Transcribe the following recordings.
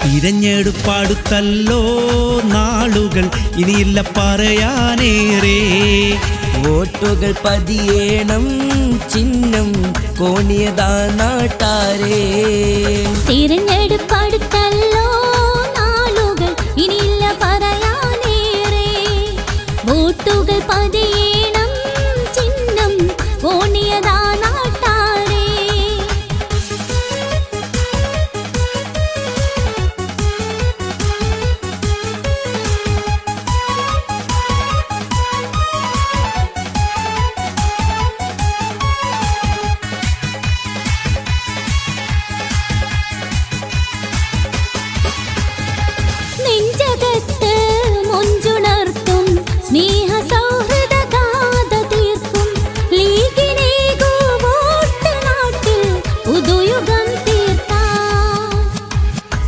തിരഞ്ഞെടുപ്പടുത്തല്ലോ നാളുകൾ ഇനിയില്ല പറയാനേറെ. വോട്ടുകൾ പതിയേണം ചിഹ്നം കോണിയതാ നാട്ടാരേ. തിരഞ്ഞെടുപ്പടുത്തല്ലോ നാളുകൾ ഇനിയില്ല പറയാനേറെ. വോട്ടുകൾ പതിയേണം ചിഹ്നം കോണിയതാ നാട്ടാരേ. നെഞ്ചകത്ത് മൊഞ്ചുണർത്തും സ്നേഹ സൗഹൃദ ഗാഥ തീർക്കും ലീഗിനേകൂ വോട്ട് നാട്ടിൽ പുതുയുഗം തീർക്കാം.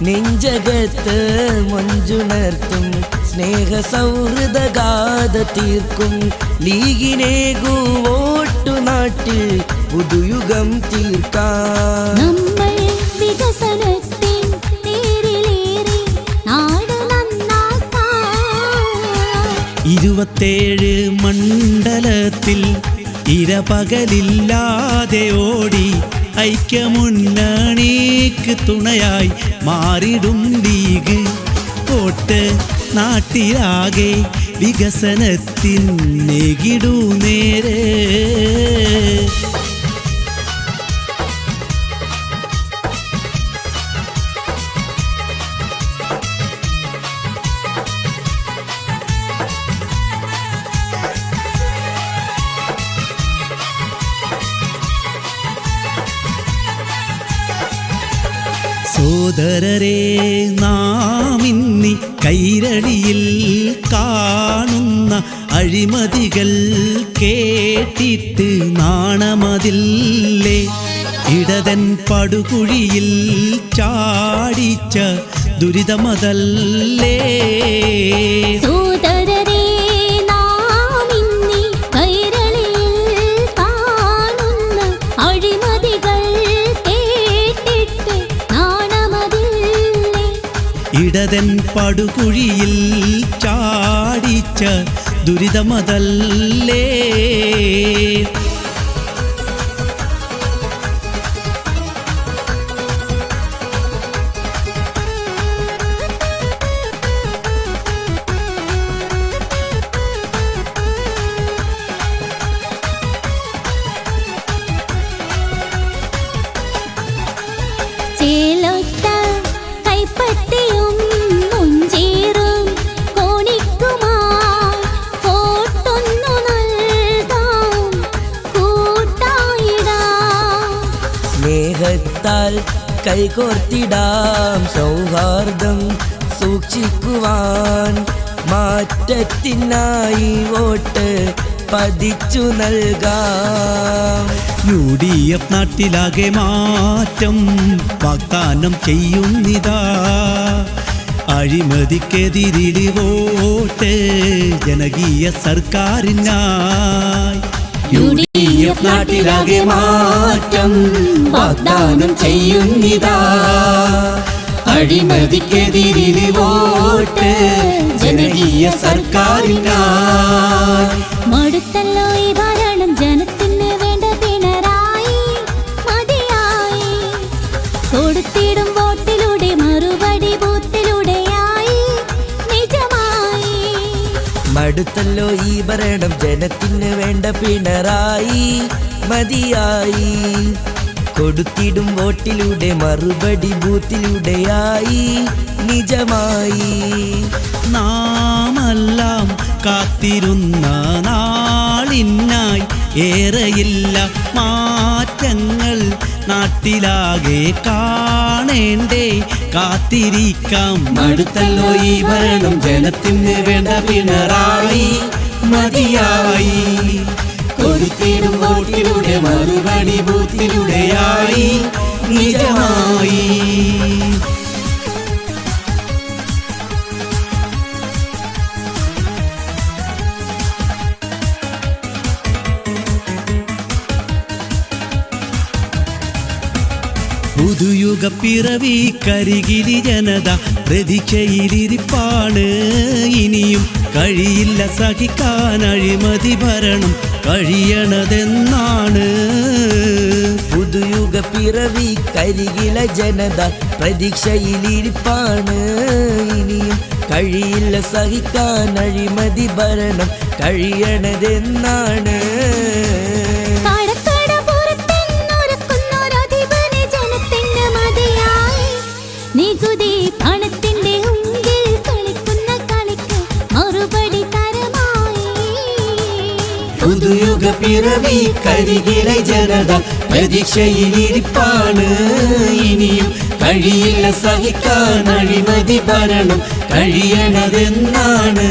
നെഞ്ചകത്ത് മൊഞ്ചുണർത്തും സ്നേഹ സൗഹൃദ ഗാഥ തീർക്കും ലീഗിനേകൂ വോട്ടു നാട്ടിൽ പുതുയുഗം തീർക്കാം. നമ്മൾ വികസനത്തിൻ തേരിലേറി നാട് നന്നാക്കാം. 27 മണ്ഡലത്തിൽ ഇരപകലില്ലാതെ ഓടി ഐക്യമുന്നണിക്ക് തുണയായി മാറിടും ലീഗ്. വോട്ട് നാട്ടിലാകെ വികസനത്തിൻ നെകിടു നേരെ. സോദരരെ, നാം ഇന്നി കൈരളിയിൽ കാണുന്ന അഴിമതികൾ കേട്ടിട്ട് നാണമതില്ലേ? ഇടതൻ പടുകുഴിയിൽ ചാടിച്ച ദുരിതമതല്ലേ? സോദരരെ, നാം ഇന്നി കൈരളിയിൽ കാണുന്ന അഴിമതികൾ കേട്ടിട്ട് നാണമതില്ലേ? ഇടതൻ പടുകുഴിയിൽ ചാടിച്ച ദുരിതമതല്ലേ? ചേലൊത്ത കൈപ്പത്തിയും മുഞ്ചേറും കോണിക്കുമാർ വോട്ടൊന്നു നൽകാം കൂട്ടായിടാം. സ്നേഹത്താൽ കൈകോർത്തിടാം സൗഹാർദ്ദം സൂക്ഷിക്കുവാൻ മാറ്റത്തിനായി വോട്ട് പതിച്ചു നൽകാം. UDF നാട്ടിലാകെ മാറ്റം വാഗ്ദാനം ചെയ്യുന്നിതാ. അഴിമതിക്കെതിരിടി വോട്ട് ജനകീയ സർക്കാരിനായി. UDF നാട്ടിലാകെ മാറ്റം വാഗ്ദാനം ചെയ്യുന്നിതാ. അഴിമതിക്കെതിരിൽ വോട്ട് ജനകീയ സർക്കാരിനായി. മടുത്തല്ലോ ഈ ഭരണം, ജനത്തിന് വേണ്ട പിണറായി മതിയായി. കൊടുത്തിടും വോട്ടിലൂടെ മറുപടി ബൂത്തിലൂടെയായി നിജമായി. മടുത്തല്ലോ ഈ ഭരണം, ജനത്തിന് വേണ്ട പിണറായി മതിയായി. കൊടുത്തിടും വോട്ടിലൂടെ മറുപടി ബൂത്തിലൂടെയായി നിജമായി. നാമെല്ലാം കാത്തിരുന്ന നാളിനായി ഏറെയില്ല മാറ്റങ്ങൾ നാട്ടിലാകെ കാണേണ്ടേ കാത്തിരിക്കാം. മടുത്തല്ലോ ഈ ഭരണം, ജനത്തിന് വേണ്ട പിണറായി മതിയായി. കൊടുത്തിടും വോട്ടിലൂടെ മറുപടി ബൂത്തിലൂടെയായി നിജമായി. പുതുയുഗ പിറവി കരികിലി ജനത പ്രതീക്ഷയിലിരിപ്പാണ്. ഇനിയും കഴിയില്ല സഹിക്കാൻ അഴിമതി ഭരണം കഴിയണതെന്നാണ്. പുതുയുഗ പിറവി കരികില ജനത പ്രതീക്ഷയിലിരിപ്പാണ്. ഇനിയും കഴിയില്ല സഹിക്കാൻ അഴിമതി ഭരണം കഴിയണതെന്നാണ്. നികുതി പണത്തിന്റെ ഉള്ളിൽ കളിക്കുന്ന കളിക്ക് മറുപടി തരമായി. പുതുയുഗ പിറവി കരികില ജനത പ്രതീക്ഷയിലിരിപ്പാണ്. ഇനിയും കഴിയില്ല സഹിക്കാൻ അഴിമതി ഭരണം കഴിയണതെന്നാണ്.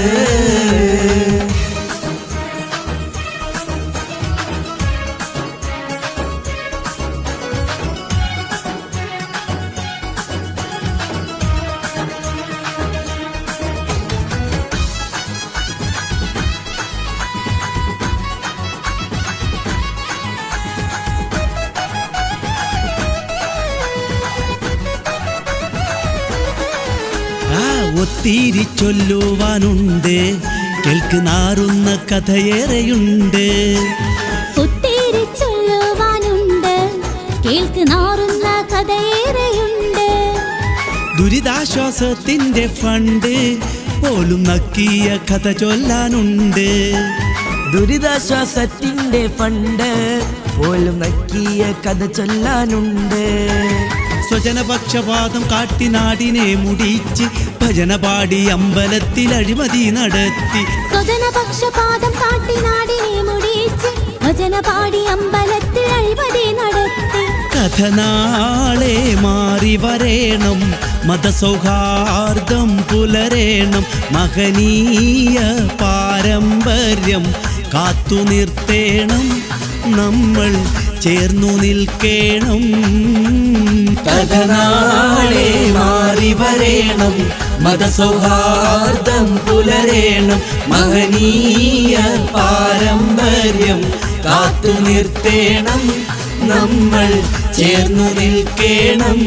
ഒത്തിരി ചൊല്ലുവാനുണ്ട്, കേൾക്കുന്നാറുന്ന കഥയേറെയുണ്ട്. ഒത്തിരി ചൊല്ലുവാനുണ്ട്, കേൾക്കുന്നാറുന്ന കഥയേറെയുണ്ട്. ദുരിതാശ്വാസത്തിന്റെ ഫണ്ട് പോലും നക്കിയ കഥ ചൊല്ലാനുണ്ട്. ദുരിതാശ്വാസത്തിന്റെ ഫണ്ട് പോലും നക്കിയ കഥ ചൊല്ലാനുണ്ട്. സ്വജനപക്ഷപാതം കാട്ടി നാടിനെ മുടിച്ച് ഭജന പാടി അമ്പലത്തിൽ അഴിമതി നടത്തി. സ്വജനപക്ഷപാതം കാട്ടി നാടിനെ മുടിച്ച് ഭജന പാടി അമ്പലത്തിൽ അഴിമതി നടത്തി. കഥ നാളെ മാറി വരേണം, മതസൗഹാർദ്ദം പുലരേണം, മഹനീയ പാരമ്പര്യം കാത്തു നിർത്തേണം, നമ്മൾ ചേർന്നു നിൽക്കേണം. കഥ നാളെ മാറി വരേണം, മതസൗഹാർദ്ദം പുലരേണം, മഹനീയ പാരമ്പര്യം കാത്തു നിർത്തേണം, നമ്മൾ ചേർന്നു നിൽക്കേണം.